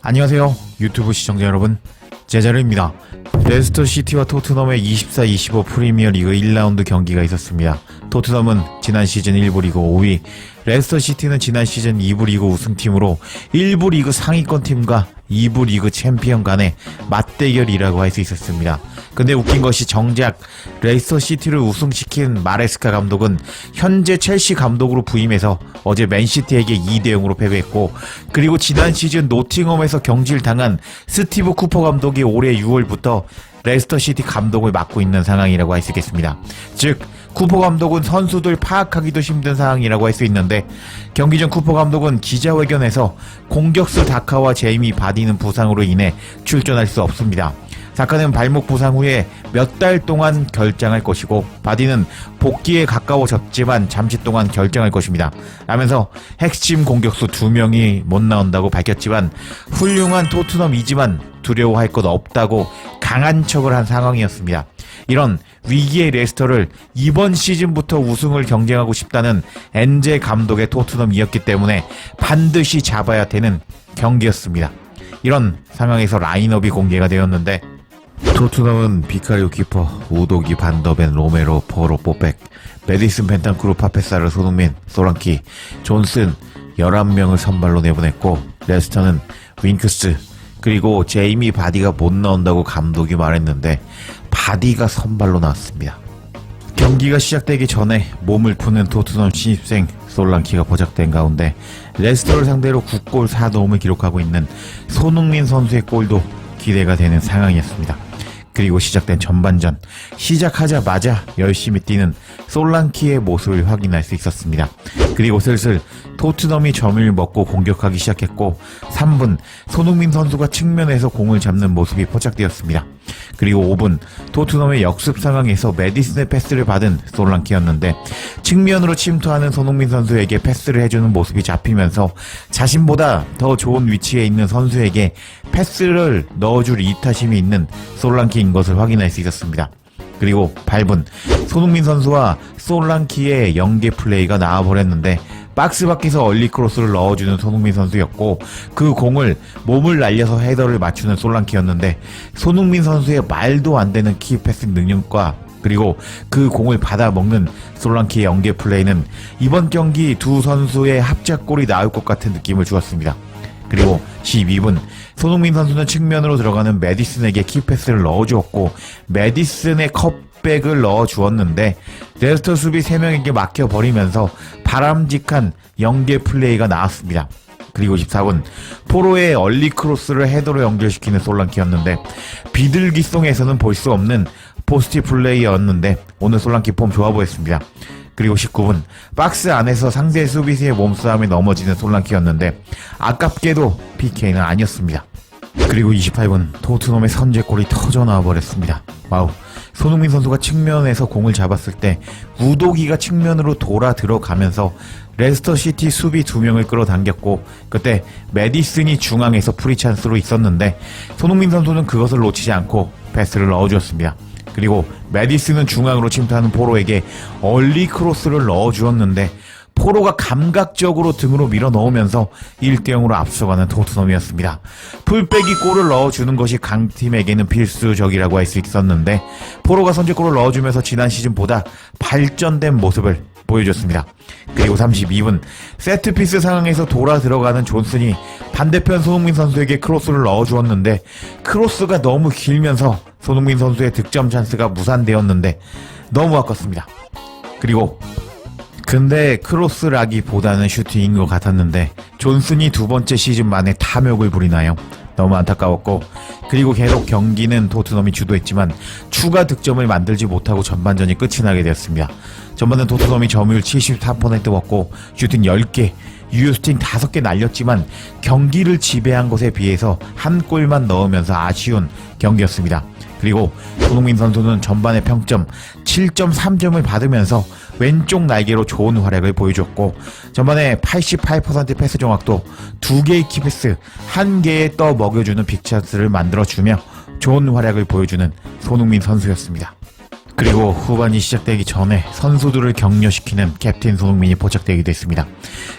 안녕하세요 유튜브 시청자 여러분, 제자르입니다. 레스터 시티와 토트넘의 24-25 프리미어리그 1라운드 경기가 있었습니다. 토트넘은 지난 시즌 1부 리그 5위, 레스터 시티는 지난 시즌 2부 리그 우승팀으로 1부 리그 상위권 팀과 2부 리그 챔피언 간의 맞대결이라고 할 수 있었습니다. 근데 웃긴 것이 정작 레스터 시티를 우승시킨 마레스카 감독은 현재 첼시 감독으로 부임해서 어제 맨시티에게 2대0으로 패배했고, 그리고 지난 시즌 노팅엄에서 경질 당한 스티브 쿠퍼 감독이 올해 6월부터 레스터 시티 감독을 맡고 있는 상황이라고 할 수 있겠습니다. 즉 쿠퍼 감독은 선수들 파악하기도 힘든 상황이라고 할 수 있는데, 경기 전 쿠퍼 감독은 기자회견에서 공격수 다카와 제이미 바디는 부상으로 인해 출전할 수 없습니다. 다카는 발목 부상 후에 몇 달 동안 결장할 것이고, 바디는 복귀에 가까워졌지만 잠시 동안 결장할 것입니다 라면서 핵심 공격수 2명이 못 나온다고 밝혔지만, 훌륭한 토트넘이지만 두려워할 것 없다고 강한 척을 한 상황이었습니다. 이런 위기의 레스터를 이번 시즌부터 우승을 경쟁하고 싶다는 엔제 감독의 토트넘이었기 때문에 반드시 잡아야 되는 경기였습니다. 이런 상황에서 라인업이 공개가 되었는데, 토트넘은 비카리오 키퍼, 우도기, 반더벤, 로메로, 포로, 뽀백, 메디슨, 벤탄쿠르, 파페사르, 손흥민, 소랑키, 존슨 11명을 선발로 내보냈고, 레스터는 윙크스 그리고 제이미 바디가 못 나온다고 감독이 말했는데 바디가 선발로 나왔습니다. 경기가 시작되기 전에 몸을 푸는 토트넘 신입생 솔랑키가 포착된 가운데 레스터를 상대로 9골 4도움을 기록하고 있는 손흥민 선수의 골도 기대가 되는 상황이었습니다. 그리고 시작된 전반전, 시작하자마자 열심히 뛰는 솔랑키의 모습을 확인할 수 있었습니다. 그리고 슬슬 토트넘이 점을 먹고 공격하기 시작했고, 3분 손흥민 선수가 측면에서 공을 잡는 모습이 포착되었습니다. 그리고 5분 토트넘의 역습 상황에서 메디슨의 패스를 받은 솔랑키였는데, 측면으로 침투하는 손흥민 선수에게 패스를 해주는 모습이 잡히면서 자신보다 더 좋은 위치에 있는 선수에게 패스를 넣어줄 이타심이 있는 솔랑키인 것을 확인할 수 있었습니다. 그리고 8분 손흥민 선수와 솔랑키의 연계 플레이가 나와버렸는데, 박스 밖에서 얼리 크로스를 넣어주는 손흥민 선수였고, 그 공을 몸을 날려서 헤더를 맞추는 솔랑키였는데, 손흥민 선수의 말도 안 되는 키패스 능력과 그리고 그 공을 받아 먹는 솔랑키의 연계 플레이는 이번 경기 두 선수의 합작골이 나올 것 같은 느낌을 주었습니다. 그리고 12분 손흥민 선수는 측면으로 들어가는 메디슨에게 키패스를 넣어주었고, 메디슨의 컵백을 넣어주었는데 레스터 수비 3명에게 막혀버리면서 바람직한 연계 플레이가 나왔습니다. 그리고 14분 포로의 얼리 크로스를 헤더로 연결시키는 솔랑키였는데, 비둘기송에서는 볼 수 없는 포스트 플레이였는데 오늘 솔랑키 폼 좋아 보였습니다. 그리고 19분 박스 안에서 상대 수비수의 몸싸움에 넘어지는 솔랑키였는데 아깝게도 PK는 아니었습니다. 그리고 28분 토트넘의 선제골이 터져 나와 버렸습니다. 와우. 손흥민 선수가 측면에서 공을 잡았을 때 우도기가 측면으로 돌아 들어가면서 레스터 시티 수비 2명을 끌어당겼고, 그때 메디슨이 중앙에서 프리 찬스로 있었는데 손흥민 선수는 그것을 놓치지 않고 패스를 넣어주었습니다. 그리고 메디슨은 중앙으로 침투하는 포로에게 얼리 크로스를 넣어주었는데 포로가 감각적으로 등으로 밀어 넣으면서 1대0으로 앞서가는 토트넘이었습니다. 풀백이 골을 넣어주는 것이 강팀에게는 필수적이라고 할 수 있었는데, 포로가 선제골을 넣어주면서 지난 시즌보다 발전된 모습을 보여줬습니다. 그리고 32분 세트피스 상황에서 돌아 들어가는 존슨이 반대편 손흥민 선수에게 크로스를 넣어주었는데, 크로스가 너무 길면서 손흥민 선수의 득점 찬스가 무산되었는데 너무 아깝습니다. 그리고 근데 크로스라기보다는 슈팅인 것 같았는데 존슨이 2번째 시즌 만에 탐욕을 부리나요? 너무 안타까웠고, 그리고 계속 경기는 토트넘이 주도했지만 추가 득점을 만들지 못하고 전반전이 끝이 나게 되었습니다. 전반전 토트넘이 점유율 74% 먹고 슈팅 10개, 유효슈팅 5개 날렸지만 경기를 지배한 것에 비해서 한 골만 넣으면서 아쉬운 경기였습니다. 그리고 손흥민 선수는 전반의 평점 7.3점을 받으면서 왼쪽 날개로 좋은 활약을 보여줬고, 전반에 88% 패스 정확도, 2개의 키패스, 1개의 떠 먹여주는 빅찬스를 만들어주며 좋은 활약을 보여주는 손흥민 선수였습니다. 그리고 후반이 시작되기 전에 선수들을 격려시키는 캡틴 손흥민이 포착되기도 했습니다.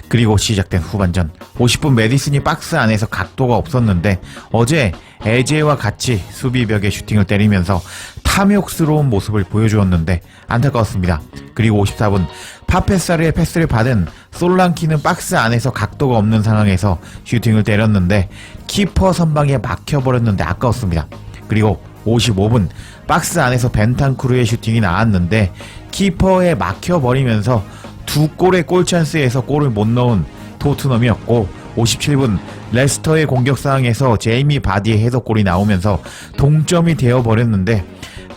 그리고 시작된 후반전 50분 메디슨이 박스 안에서 각도가 없었는데 어제 에제와 같이 수비벽에 슈팅을 때리면서 탐욕스러운 모습을 보여주었는데 안타까웠습니다. 그리고 54분 파페사르의 패스를 받은 솔랑키는 박스 안에서 각도가 없는 상황에서 슈팅을 때렸는데 키퍼 선방에 막혀버렸는데 아까웠습니다. 그리고 55분 박스 안에서 벤탄쿠르의 슈팅이 나왔는데 키퍼에 막혀버리면서 두 골의 골 찬스에서 골을 못 넣은 토트넘이었고 57분 레스터의 공격 상황에서 제이미 바디의 헤더골이 나오면서 동점이 되어버렸는데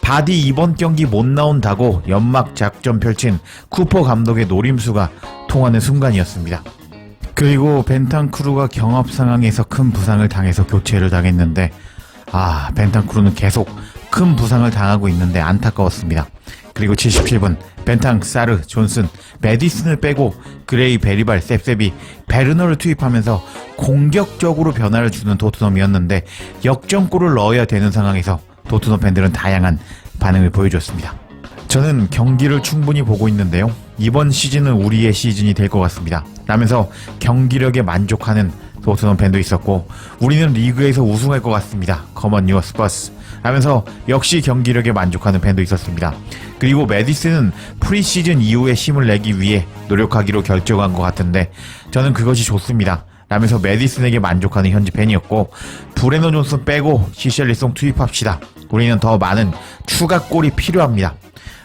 바디 이번 경기 못 나온다고 연막 작전 펼친 쿠퍼 감독의 노림수가 통하는 순간이었습니다. 그리고 벤탄쿠르가 경합 상황에서 큰 부상을 당해서 교체를 당했는데 벤탄쿠르는 계속 큰 부상을 당하고 있는데 안타까웠습니다. 그리고 77분 벤탕, 사르, 존슨, 메디슨을 빼고 그레이, 베리발, 셉셉이 베르너를 투입하면서 공격적으로 변화를 주는 토트넘이었는데 역전골을 넣어야 되는 상황에서 토트넘 팬들은 다양한 반응을 보여줬습니다. 저는 경기를 충분히 보고 있는데요. 이번 시즌은 우리의 시즌이 될 것 같습니다. 라면서 경기력에 만족하는 토트넘 팬도 있었고 우리는 리그에서 우승할 것 같습니다. Come on your Spurs 하면서 역시 경기력에 만족하는 팬도 있었습니다. 그리고 메디슨은 프리시즌 이후에 힘을 내기 위해 노력하기로 결정한 것 같은데 저는 그것이 좋습니다. 라면서 메디슨에게 만족하는 현지 팬이었고 브레너 존슨 빼고 시셜리송 투입합시다. 우리는 더 많은 추가골이 필요합니다.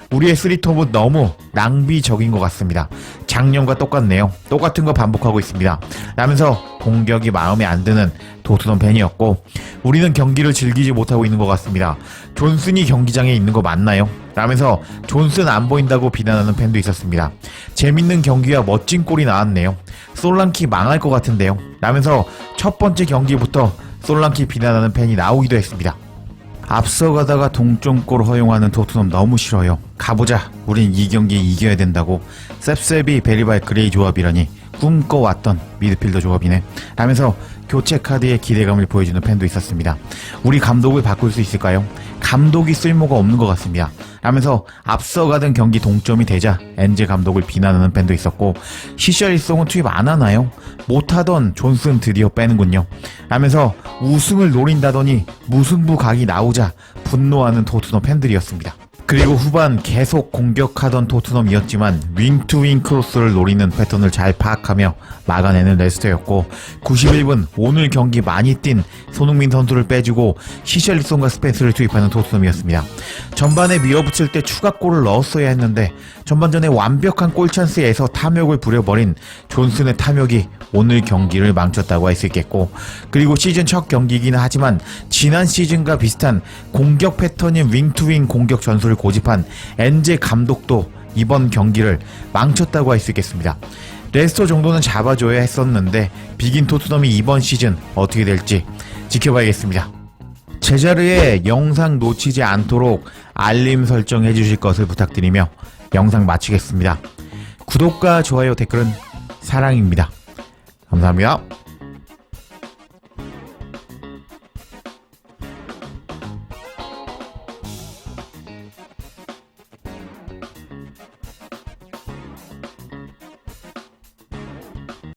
우리의 쓰리톱은 너무 낭비적인 것 같습니다. 작년과 똑같네요. 똑같은 거 반복하고 있습니다. 라면서 공격이 마음에 안 드는 토트넘 팬이었고 우리는 경기를 즐기지 못하고 있는 것 같습니다. 존슨이 경기장에 있는 거 맞나요? 라면서 존슨 안 보인다고 비난하는 팬도 있었습니다. 재밌는 경기와 멋진 골이 나왔네요. 솔랑키 망할 것 같은데요. 라면서 첫 번째 경기부터 솔랑키 비난하는 팬이 나오기도 했습니다. 앞서가다가 동점골 허용하는 토트넘 너무 싫어요. 가보자. 우린 이 경기에 이겨야 된다고. 셉셉이 베리발 그레이 조합이라니 꿈꿔왔던 미드필더 조합이네. 라면서 교체 카드에 기대감을 보여주는 팬도 있었습니다. 우리 감독을 바꿀 수 있을까요? 감독이 쓸모가 없는 것 같습니다. 라면서 앞서가던 경기 동점이 되자 엔제 감독을 비난하는 팬도 있었고 시셜리송은 투입 안 하나요? 못하던 존슨 드디어 빼는군요. 라면서 우승을 노린다더니 무승부 각이 나오자 분노하는 토트넘 팬들이었습니다. 그리고 후반 계속 공격하던 토트넘이었지만 윙투윙 크로스를 노리는 패턴을 잘 파악하며 막아내는 레스터였고 91분 오늘 경기 많이 뛴 손흥민 선수를 빼주고 시셜리송과 스펜스를 투입하는 토트넘이었습니다. 전반에 밀어붙일 때 추가골을 넣었어야 했는데 전반전에 완벽한 골찬스에서 탐욕을 부려버린 존슨의 탐욕이 오늘 경기를 망쳤다고 할 수 있겠고 그리고 시즌 첫 경기이긴 하지만 지난 시즌과 비슷한 공격 패턴인 윙투윙 공격 전술을 고집한 엔제 감독도 이번 경기를 망쳤다고 할 수 있겠습니다. 레스터 정도는 잡아줘야 했었는데 비긴 토트넘이 이번 시즌 어떻게 될지 지켜봐야겠습니다. 제자리에 영상 놓치지 않도록 알림 설정해 주실 것을 부탁드리며 영상 마치겠습니다. 구독과 좋아요 댓글은 사랑입니다. 감사합니다.